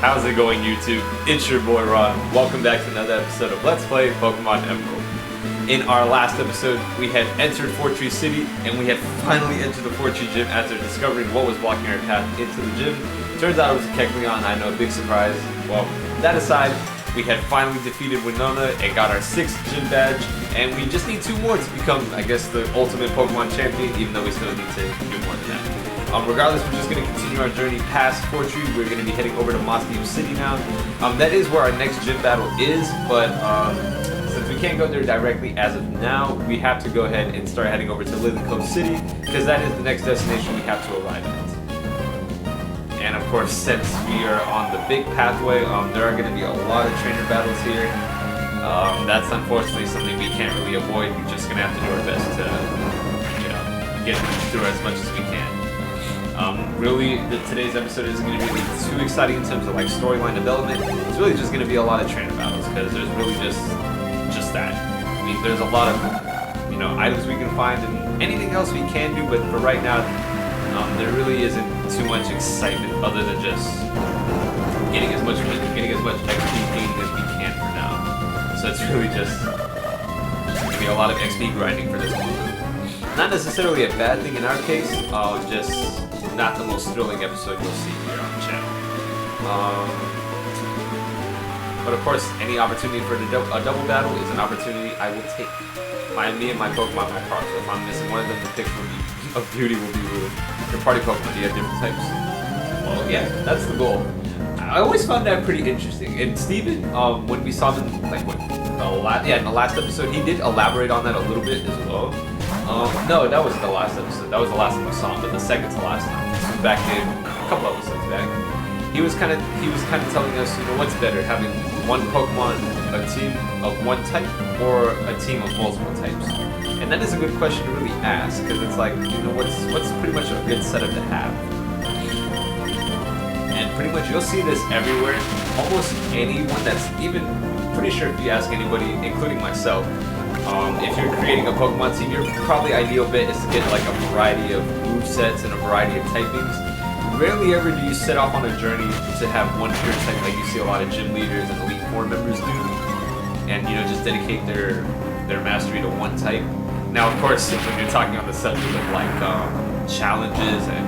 How's it going, YouTube? It's your boy Ron. Welcome back to another episode of Let's Play Pokemon Emerald. In our last episode, we had entered Fortree City, and we had finally entered the Fortree Gym after discovering what was blocking our path into the gym. Turns out it was a Kecleon. I know, big surprise. Well, that aside, we had finally defeated Winona and got our 6th gym badge, and we just need 2 more to become, I guess, the ultimate Pokemon champion, even though we still need to do more than that. Regardless, we're just going to continue our journey past Fortree. We're going to be heading over to Moscow City now. That is where our next gym battle is, but since we can't go there directly as of now, we have to go ahead and start heading over to Lithicove City, because that is the next destination we have to arrive at. And of course, since we are on the big pathway, there are going to be a lot of trainer battles here. That's unfortunately something we can't really avoid. We're just going to have to do our best to, get through as much as we can. Really, today's episode isn't going to be too exciting in terms of like storyline development. It's really just going to be a lot of trainer battles, because there's really just that. I mean, there's a lot of items we can find and anything else we can do, but for right now, there really isn't too much excitement other than just getting as much XP gain as we can for now. So it's really just going to be a lot of XP grinding for this one. Not necessarily a bad thing in our case, just not the most thrilling episode you'll see here on the channel. But of course, any opportunity for a double battle is an opportunity I will take. Me and my Pokemon my part, so if I'm missing one of them, the picture of beauty will be ruined. Your party Pokemon, do you have different types? Well, yeah, that's the goal. I always found that pretty interesting. And Steven, when we saw them, in the last episode, he did elaborate on that a little bit as well. No, that wasn't the last episode. That was the last time we saw him, but the second to last time. This was back in a couple episodes back. He was kind of telling us, what's better, having one Pokemon, a team of one type, or a team of multiple types. And that is a good question to really ask, because it's like, what's pretty much a good setup to have. And pretty much you'll see this everywhere. Almost anyone that's even pretty sure if you ask anybody, including myself, if you're creating a Pokemon team, your probably ideal bet is to get like a variety of movesets and a variety of typings. Rarely ever do you set off on a journey to have one pure type like you see a lot of gym leaders and Elite Four members do, and just dedicate their mastery to one type. Now, of course, when you're talking on the subject of like challenges and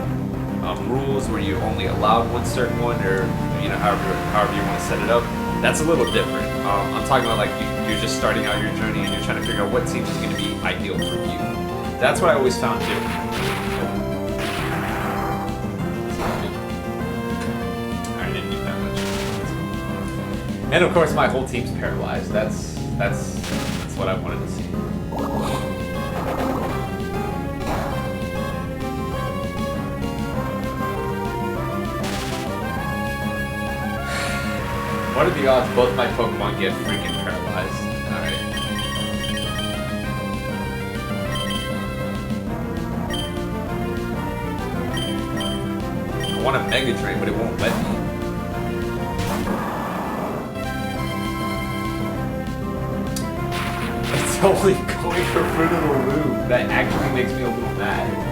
rules where you only allowed one certain one, or however you want to set it up, that's a little different. I'm talking about like you're just starting out your journey and you're trying to figure out what team is going to be ideal for you. That's what I always found different. I didn't do that much. And of course, my whole team's paralyzed. That's what I wanted to see. What are the odds both my Pokemon get freaking paralyzed? Alright. I want a Mega Drain, but it won't let me. It's only going for Fruit of the Loom. That actually makes me a little mad.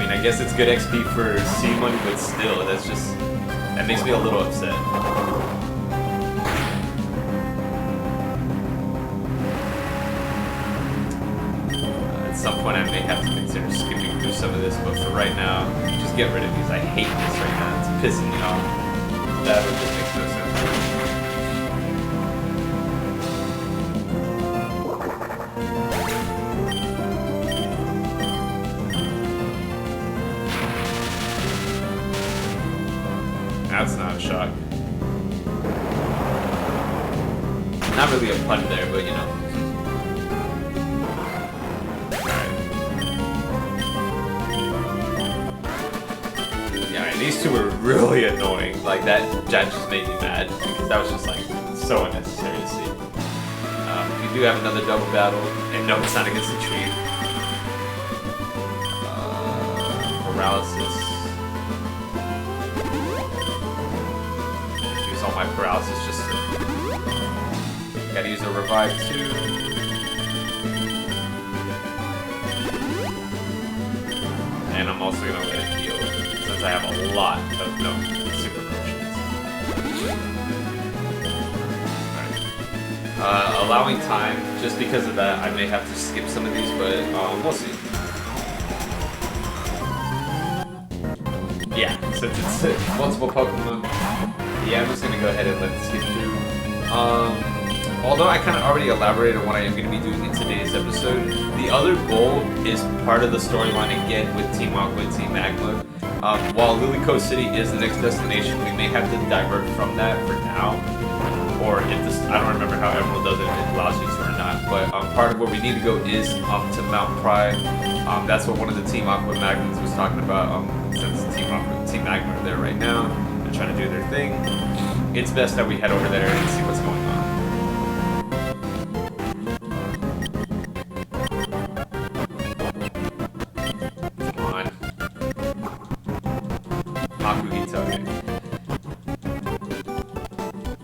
I guess it's good XP for seed money, but still, that makes me a little upset. At some point I may have to consider skipping through some of this, but for right now, just get rid of these. I hate this right now. It's pissing me off. That just makes no sense. That's not a shock. Not really a pun there, but Alright. Yeah, and these two were really annoying. Like, that just made me mad, because that was just, like, so unnecessary to see. We do have another double battle, and no, it's not against the tree. Paralysis. All my paralysis just gotta use a revive too. And I'm also gonna let it heal since I have a lot of super potions. Alright. Allowing time, just because of that, I may have to skip some of these, but we'll see. Yeah, since it's multiple Pokemon, yeah, I'm just gonna go ahead and let this get through. Although I kind of already elaborated on what I am going to be doing in today's episode, the other goal is part of the storyline again with Team Aqua and Team Magma. While Lilyco City is the next destination, we may have to divert from that for now. Or if this, I don't remember how Emerald does it, if it allows you to or not. But part of where we need to go is to Mount Prye. That's what one of the Team Aqua Magmas was talking about. Since Team Aqua and Team Magma are there right now, they're trying to do their thing. It's best that we head over there and see what's going on.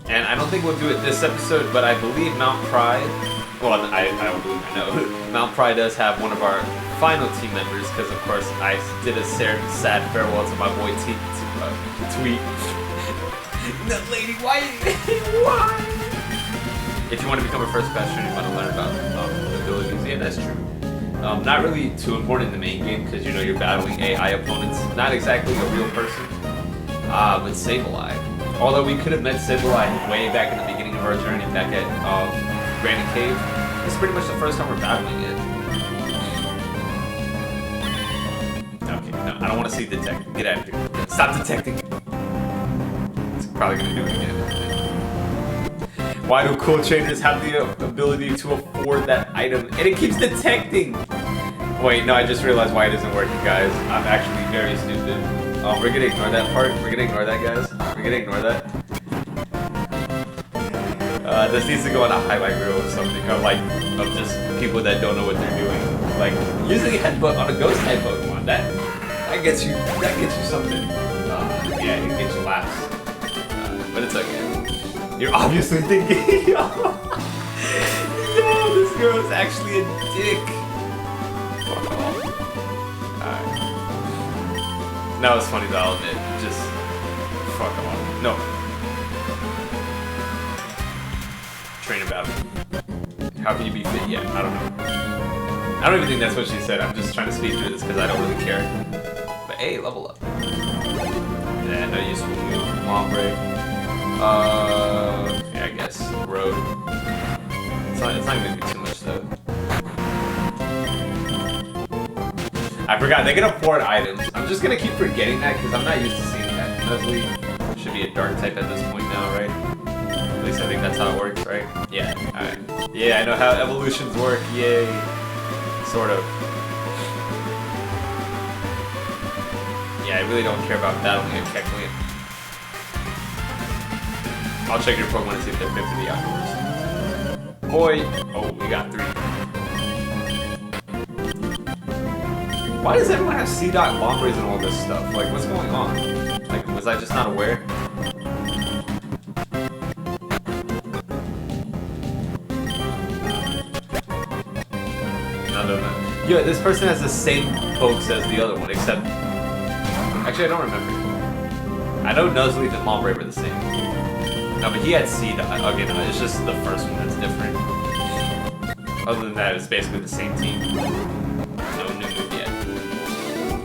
And I don't think we'll do it this episode, but I believe Mount Prye, well, I don't believe I know, Mount Prye does have one of our final team members, because of course I did a sad farewell to my boy Tweet. No, lady, why? If you want to become a first class trainer, you want to learn about abilities, yeah, that's true. Not really too important in the main game, because you know you're battling AI opponents, not exactly a real person, with Sableye. Although we could have met Sableye way back in the beginning of our journey back at Granite Cave. This is pretty much the first time we're battling it. Okay, no, I don't want to see detect. Get out of here. Stop detecting. It's probably going to do it again. Why do cool trainers have the ability to afford that item? And it keeps detecting! Wait, no, I just realized why it isn't working, guys. I'm actually very stupid. We're gonna ignore that part. We're gonna ignore that, guys. We're gonna ignore that. This needs to go on a highlight reel or something, of just people that don't know what they're doing. Like using headbutt on a ghost type Pokemon. That gets you something. Yeah, it gets you laughs. But it's okay. You're obviously thinking, yo, this girl is actually a dick. Fuck off. Alright. That was funny though, I'll admit. Just fuck off. No. Trainer battle. How can you be fit yet? I don't know. I don't even think that's what she said. I'm just trying to speed through this because I don't really care. But hey, level up. Yeah, no useful move. Lombre. Yeah, I guess. Road. It's not gonna do too much though. I forgot, they can afford items. I'm just gonna keep forgetting that because I'm not used to seeing that. Nuzleaf should be a dark type at this point now, right? At least I think that's how it works, right? Yeah, alright. Yeah, I know how evolutions work, yay. Sort of. Yeah, I really don't care about battling a Kecleon. I'll check your Pokemon and see if they're fit for the outdoors. Boy! Oh, we got 3. Why does everyone have C-Dot Lombres and all this stuff? Like, what's going on? Like, was I just not aware? No. Yeah, this person has the same pokes as the other one, except... Actually, I don't remember. I know Nuzleaf and Lombre were the same. No, but he had C-Dot. Okay, no, it's just the first one that's different. Other than that, it's basically the same team. No new move yet.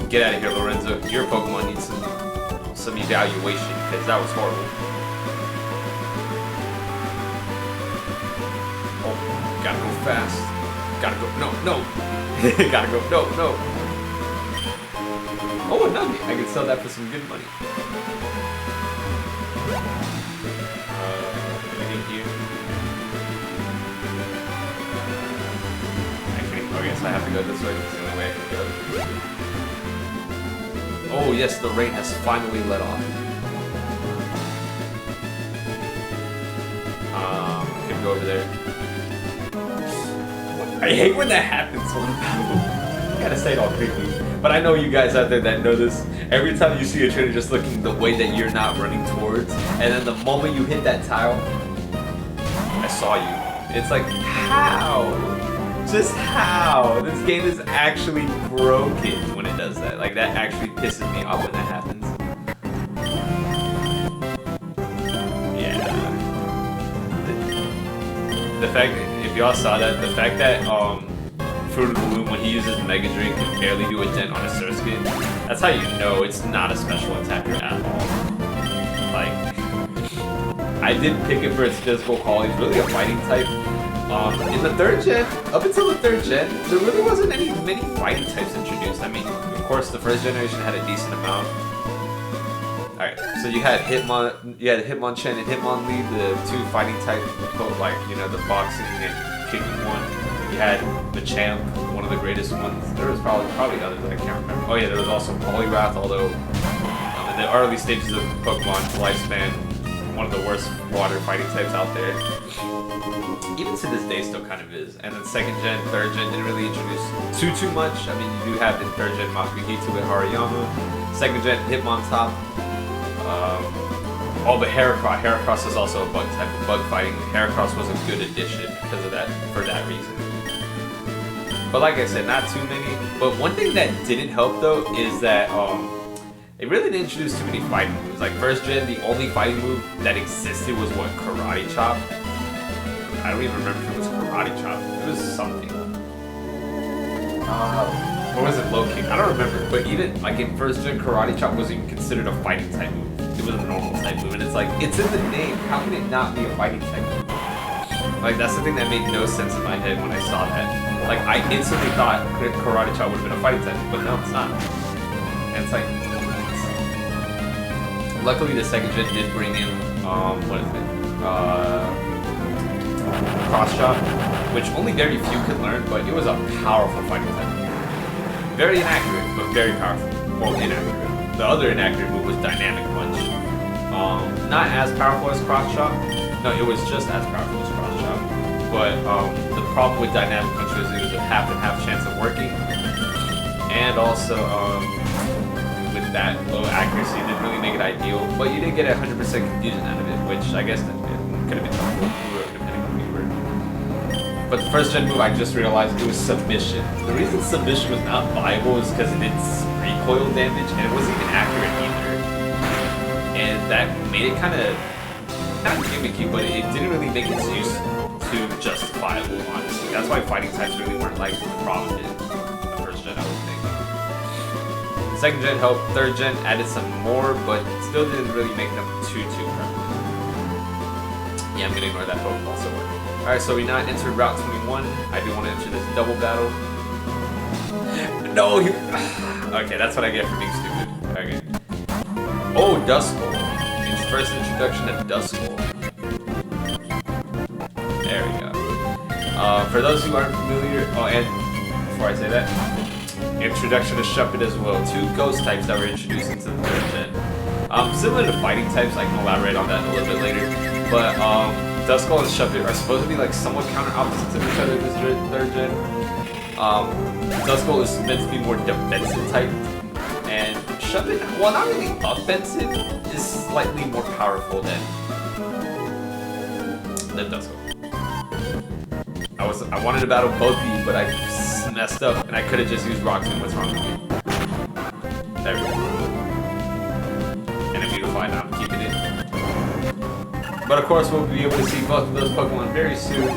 Get out of here, Lorenzo. Your Pokemon needs some evaluation, because that was horrible. Oh, gotta go fast. Gotta go. No. Gotta go. No. Oh, a nugget. I can sell that for some good money. Okay, so I have to go this way. It's the only way I can go. Oh yes, the rain has finally let off. Can go over there. I hate when that happens on battle. I gotta say it all quickly. But I know you guys out there that know this. Every time you see a trainer just looking the way that you're not running towards, and then the moment you hit that tile, I saw you. It's like, how? Just how? This game is actually broken when it does does that. Like, that actually pisses me off when that happens. Yeah. The fact that, if y'all saw that, the fact that, Fruit of the Loom, when he uses Mega Drain, can barely do a dent on a Surskit, that's how you know it's not a special attacker at all. Like, I did pick it for its physical qualities, really a fighting type. In the 3rd gen, up until the 3rd gen, there really wasn't many fighting types introduced. I mean, of course, the 1st generation had a decent amount. Alright, so you had Hitmonchan and Hitmonlee, the 2 fighting type, like, you know, the boxing and kicking one. You had Machamp, one of the greatest ones. There was probably others that I can't remember. Oh yeah, there was also Poliwrath, although in the early stages of Pokemon's lifespan, one of the worst water fighting types out there. Even to this day, still kind of is. And then 2nd gen, 3rd gen didn't really introduce too much. I mean, you do have in 3rd gen Makuhita with Hariyama. 2nd gen Hitmontop. But Heracross. Heracross is also a bug type of bug fighting. Heracross was a good addition because of that, for that reason. But like I said, not too many. But one thing that didn't help though is that they really didn't introduce too many fighting moves. Like 1st gen, the only fighting move that existed was what, Karate Chop. I don't even remember if it was Karate Chop. It was something. Or was it Low Kick? I don't remember. But even like in 1st gen, Karate Chop wasn't even considered a fighting type move. It was a normal type move, and it's like, it's in the name. How can it not be a fighting type move? Like, that's the thing that made no sense in my head when I saw that. Like, I instantly thought Karate Chop would have been a fighting type, but no, it's not. And it's like, luckily the 2nd gen did bring in, what is it? Cross Chop, which only very few could learn, but it was a powerful fighting type. Very inaccurate, but very powerful. Well, inaccurate. The other inaccurate move was Dynamic Punch. Not as powerful as Cross Chop. No, it was just as powerful as Cross Chop. But the problem with Dynamic Punch was it was a half and half chance of working. And also, with that low accuracy, it didn't really make it ideal. But you did get 100% confusion out of it, which I guess that could have been helpful, depending on who you were. But the 1st gen move, I just realized it was Submission. The reason Submission was not viable is because it did recoil damage, and it wasn't even accurate either. And that made it kind of gimmicky, but it didn't really make its use too justifiable, honestly. That's why fighting types really weren't like the problem in the 1st gen, I would think. 2nd gen helped, 3rd gen added some more, but still didn't really make them too prevalent. Yeah, I'm gonna ignore that Pokeball somewhere. Alright, so we now entered Route 21. I do want to enter this double battle. No, okay, that's what I get for being stupid. Okay. Oh, Duskull. It's first introduction to Duskull. There we go. For those who aren't familiar, and before I say that, introduction to Shuppet as well. 2 ghost types that were introduced into the 3rd gen. Similar to fighting types, I can elaborate on that a little bit later. But Duskull and Shuppet are supposed to be like somewhat counter opposites of each other in this 3rd gen. Duskull is meant to be more defensive type, and Shuppet, while not really offensive, is slightly more powerful than Duskull. I wanted to battle both of you, but I messed up, and I could have just used Rock Tomb. What's wrong with me? There we go. And a Beautifly, now I'm keeping it. But of course, we'll be able to see both of those Pokemon very soon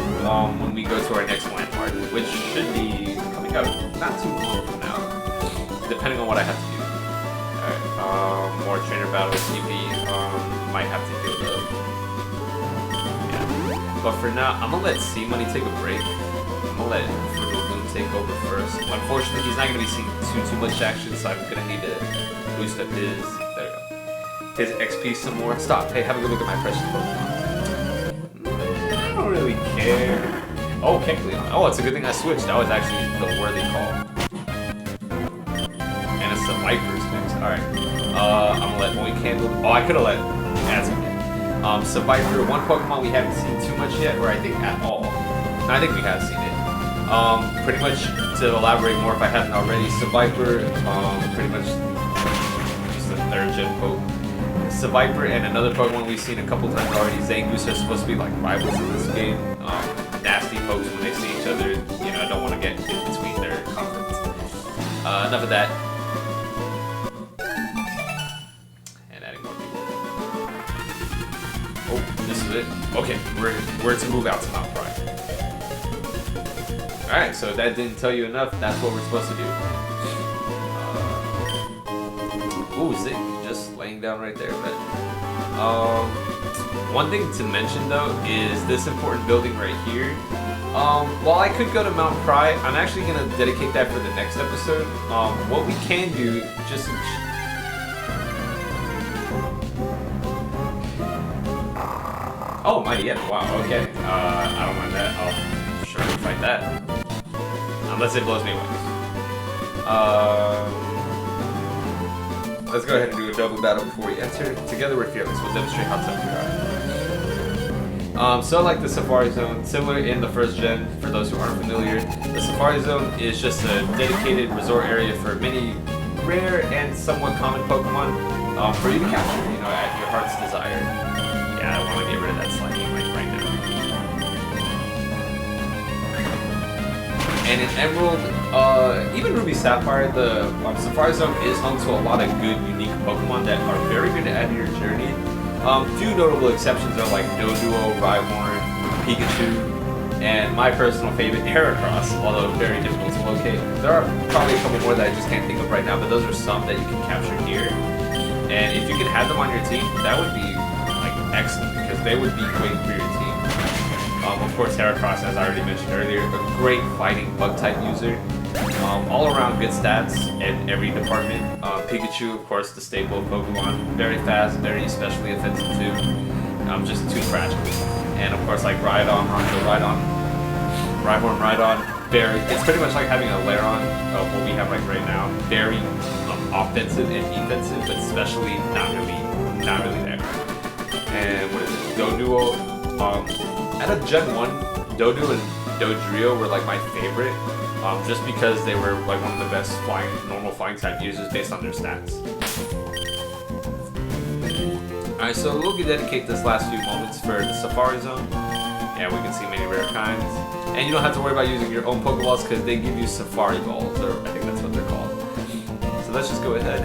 when we go to our next landmark, which should be coming up not too long from now, depending on what I have to do. Alright, more trainer battles, TP, might have to do those. Yeah. But for now, I'm gonna let C-Money take a break. I'm gonna let Fruit of the Loom take over first. Unfortunately, he's not gonna be seeing too much action, so I'm gonna need to boost up his. There we go. His XP some more. Stop. Hey, have a good look at my precious Pokemon. I don't really care. Oh, Kecleon. Oh, it's a good thing I switched. That was actually the worthy call. And it's the Viper's next. Alright. I'm gonna let Hoenn handle. Oh, I could have let Azumarill. Viper, one Pokemon we haven't seen too much yet, or I think at all. No, I think we have seen it. Pretty much to elaborate more if I haven't already, Viper, pretty much just the 3rd gen Pokemon. Viper and another Pokemon we've seen a couple times already, Zangoose, are supposed to be like rivals in this game. Nasty folks when they see each other, you know, don't want to get in between their conflicts. Enough of that. is it? Okay, we're to move out to Mount Prye. Alright, so if that didn't tell you enough, that's what we're supposed to do. Ooh, sick. Just laying down right there, but one thing to mention though is this important building right here. While I could go to Mount Prye, I'm actually gonna dedicate that for the next episode. What we can do, just oh, mighty yeah, wow, okay. I don't mind that. I'll surely fight that. Unless it blows me away. Let's go ahead and do a double battle before we enter. Together we're fearless. We'll demonstrate how tough we are. So like the Safari Zone, similar in the first gen, for those who aren't familiar, the Safari Zone is just a dedicated resort area for many rare and somewhat common Pokemon for you to capture, you know, at your heart's desire. Yeah, I want to get rid of that sliding right now. And in Emerald, even Ruby Sapphire, the Safari Zone is home to a lot of good, unique Pokemon that are very good to add to your journey. Few notable exceptions are like Doduo, Rhyhorn, Pikachu, and my personal favorite, Heracross, although very difficult to locate. There are probably a couple more that I just can't think of right now, but those are some that you can capture here. And if you can have them on your team, that would be like excellent, because they would be great for your team. Of course, Heracross, as I already mentioned earlier, a great fighting bug-type user. All around good stats in every department. Pikachu, of course, the staple of Pokemon. Very fast, very especially offensive too. Just too fragile. And of course, like Rhydon, very. It's pretty much like having a Lairon of what we have like right now. Very offensive and defensive, but especially not really there. And what is it? Doduo. Out of Gen 1, Doduo and Dodrio were like my favorite. Just because they were like one of the best normal flying type users based on their stats. Alright, so we'll dedicate this last few moments for the Safari Zone. Yeah, we can see many rare kinds. And you don't have to worry about using your own Pokeballs because they give you Safari Balls, or I think that's what they're called. So let's just go ahead.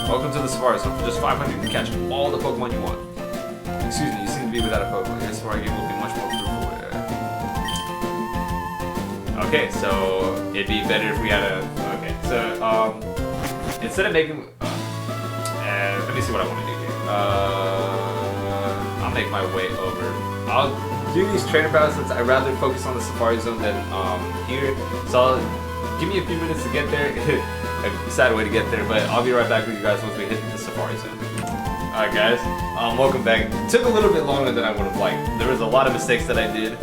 Welcome to the Safari Zone. For just 500, you can catch all the Pokemon you want. Excuse me, you seem to be without a Pokemon. Your Safari game will be much more fruitful. Okay, so it'd be better if we had a... Okay, so instead of making... let me see what I want to do here. I'll make my way over. I'll do these trainer battles since I'd rather focus on the Safari Zone than here. So give me a few minutes to get there. A sad way to get there, but I'll be right back with you guys once we hit the Safari Zone. Alright guys, welcome back. It took a little bit longer than I would have liked. There was a lot of mistakes that I did.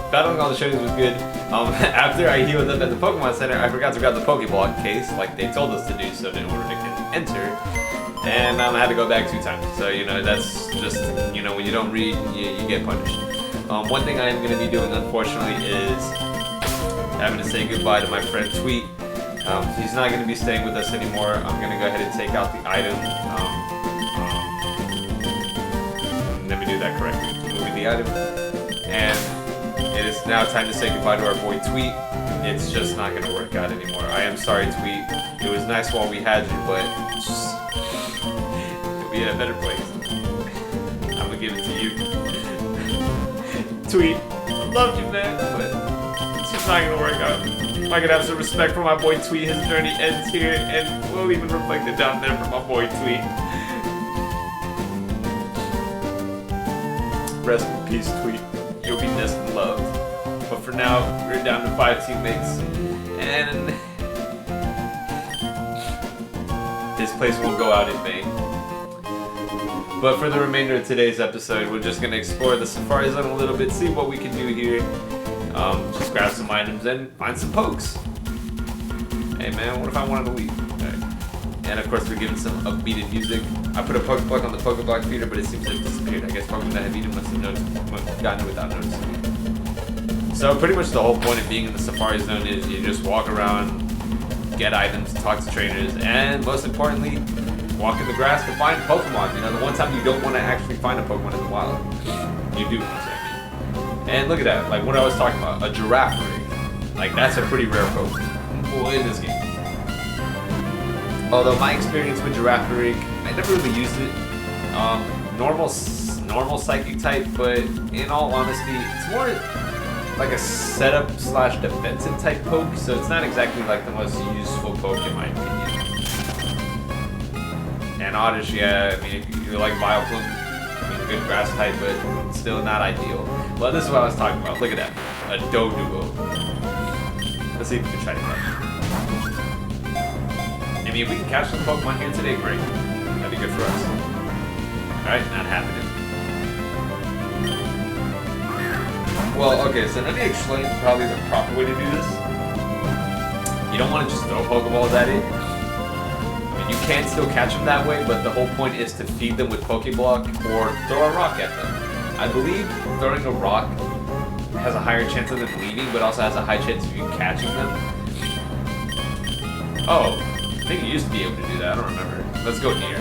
Battling all the shinies was good. After I healed up at the Pokemon Center, I forgot to grab the Pokeball case, like they told us to do so in order to enter. And I had to go back 2 times. So, you know, that's just, you know, when you don't read, you get punished. One thing I am going to be doing, unfortunately, is having to say goodbye to my friend Tweet. He's not going to be staying with us anymore. I'm going to go ahead and take out the item. Let me do that correctly. Moving the item. And it is now time to say goodbye to our boy Tweet. It's just not going to work out anymore. I am sorry, Tweet. It was nice while we had you, but you'll be in a better place. I'm going to give it to you. Tweet, I love you, man, but it's just not going to work out. If I could have some respect for my boy Tweet, his journey ends here, and we'll even reflect it down there for my boy Tweet. Rest in peace, Tweet. You'll be missed and loved. But for now, we're down to 5 teammates, and this place will go out in vain. But for the remainder of today's episode, we're just going to explore the Safari Zone a little bit, see what we can do here. Just grab some items and find some pokes. Hey man, what if I wanted to leave? Right. And of course we're giving some upbeated music. I put a Pokeblock on the Pokeblock feeder, but it seems to have disappeared. I guess Pokemon that have eaten must have gotten it without noticing it. So pretty much the whole point of being in the Safari Zone is you just walk around, get items, talk to trainers, and most importantly, walk in the grass to find Pokemon. You know, the one time you don't want to actually find a Pokemon in the wild. You do, and look at that, like what I was talking about, a giraffe rig. Like that's a pretty rare Pokemon in this game. Although my experience with giraffe rig, I never really used it. normal Psychic type, but in all honesty, it's more like a setup slash defensive type poke, so it's not exactly like the most useful poke in my opinion. And Oddish, yeah, I mean, if you like Vileplume, I mean, good grass type, but still not ideal. Well, this is what I was talking about. Look at that. A Doduo. Let's see if we can try to catch it. I mean, if we can catch some Pokemon here today, great. That'd be good for us. Alright, not happening. Well, okay, so let me explain probably the proper way to do this. You don't want to just throw Pokeballs at it. I mean, you can still catch them that way, but the whole point is to feed them with Pokeblock or throw a rock at them. I believe throwing a rock has a higher chance of them leaving, but also has a high chance of you catching them. Oh, I think you used to be able to do that, I don't remember. Let's go near.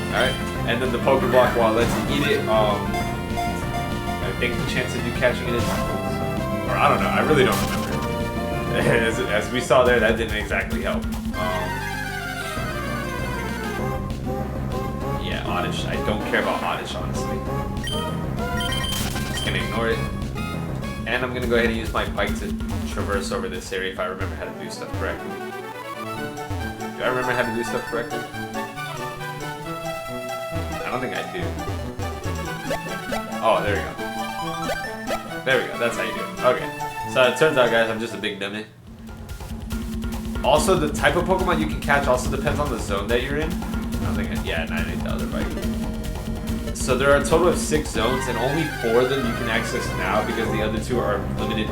Alright, and then the Pokeblock, while it lets you eat it, I think the chance of you catching it is equals. Or I don't know, I really don't remember. As we saw there, that didn't exactly help. Yeah, Oddish. I don't care about Oddish, honestly. Just gonna ignore it. And I'm gonna go ahead and use my bike to traverse over this area if I remember how to do stuff correctly. Do I remember how to do stuff correctly? I don't think I do. Oh, there we go. There we go, that's how you do it. Okay. So it turns out, guys, I'm just a big dummy. Also, the type of Pokemon you can catch also depends on the zone that you're in. I don't think yeah, 9 the other bike. So there are a total of 6 zones, and only 4 of them you can access now because the other 2 are limited.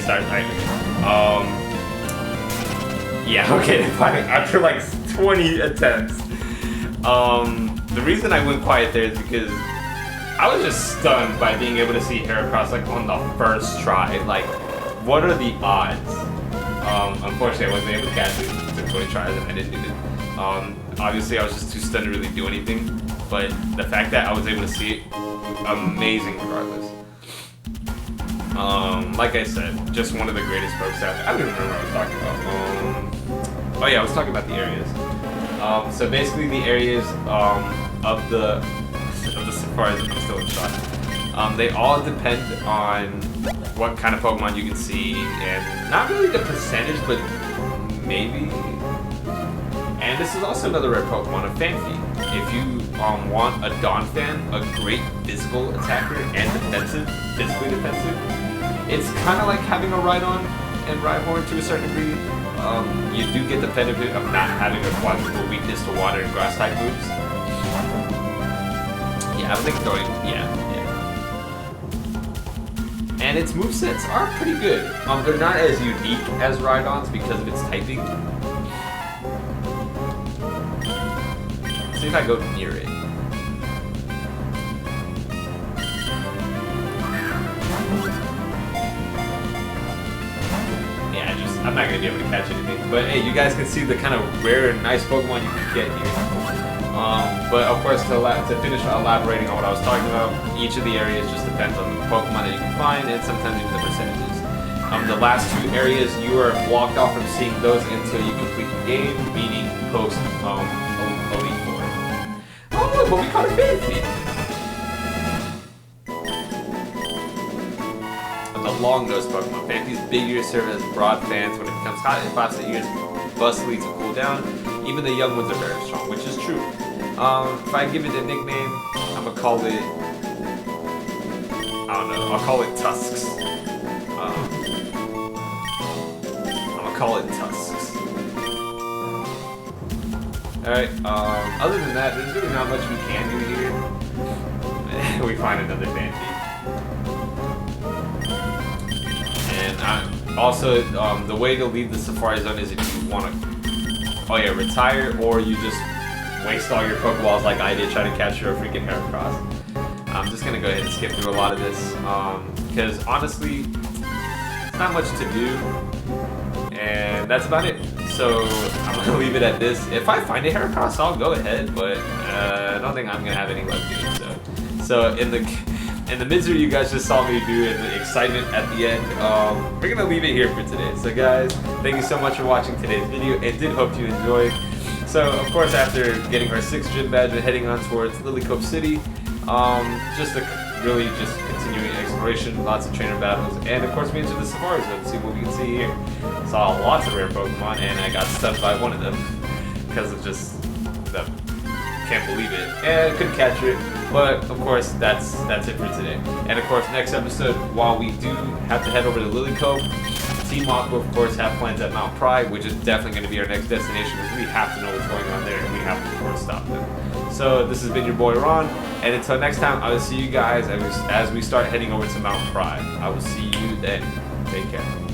Start typing. Yeah, okay, fine. After like 20 attempts. The reason I went quiet there is because I was just stunned by being able to see Heracross like on the first try. Like, what are the odds? Unfortunately, I wasn't able to catch it. It took 20 tries and I didn't do it. Obviously, I was just too stunned to really do anything. But the fact that I was able to see it, amazing regardless. Like I said, just one of the greatest pokes out there. I don't even remember what I was talking about. Oh yeah, I was talking about the areas. So basically the areas of the safaris, I'm still in shock. They all depend on what kind of Pokemon you can see, and not really the percentage, but maybe. And this is also another rare Pokemon, a Fanfi. If you want a Donphan, a great physical attacker and defensive, physically defensive, it's kind of like having a Rhydon and Rhyhorn to a certain degree. You do get the benefit of not having a quadruple weakness to water and grass type moves. Yeah, I think throwing, yeah. And its movesets are pretty good. They're not as unique as Rhydon's because of its typing. See if I go near it. I'm not going to be able to catch anything. But hey, you guys can see the kind of rare and nice Pokemon you can get here. But of course, to finish elaborating on what I was talking about, each of the areas just depends on the Pokemon that you can find and sometimes even the percentages. The last two areas, you are blocked off from seeing those until you complete the game, meaning post Elite Four. Oh look, but we caught a Fanfi! Long-nosed Pokemon. Fanfi's big ears serve as broad fans. When it becomes hot, it flaps the ears bustily to cool down. Even the young ones are very strong, which is true. If I give it a nickname, I'm gonna call it, I don't know, I'll call it Tusks. I'm gonna call it Tusks. Alright, other than that, there's really not much we can do here. We find another Fanfi. Also, the way to leave the Safari Zone is if you want to, retire, or you just waste all your Pokeballs like I did trying to capture a freaking Heracross. I'm just gonna go ahead and skip through a lot of this, because honestly, it's not much to do, and that's about it. So I'm gonna leave it at this. If I find a Heracross, I'll go ahead, but I don't think I'm gonna have any luck doing so. So in the misery you guys just saw me do and the excitement at the end, we're gonna leave it here for today. So guys, thank you so much for watching today's video, and did hope you enjoyed. So of course, after getting our 6th gym badge and heading on towards Lilycove City, just continuing exploration, lots of trainer battles, and of course we entered the Safari Zone to see what we can see here. Saw lots of rare Pokemon, and I got stunned by one of them because of just the can't believe it, and couldn't catch it. But of course, that's it for today. And of course, next episode, while we do have to head over to Lilycove, Team Aqua, of course, have plans at Mount Prye, which is definitely going to be our next destination, because we have to know what's going on there, and we have to, of course, stop them. So this has been your boy Ron, and until next time, I will see you guys as we start heading over to Mount Prye. I will see you then. Take care.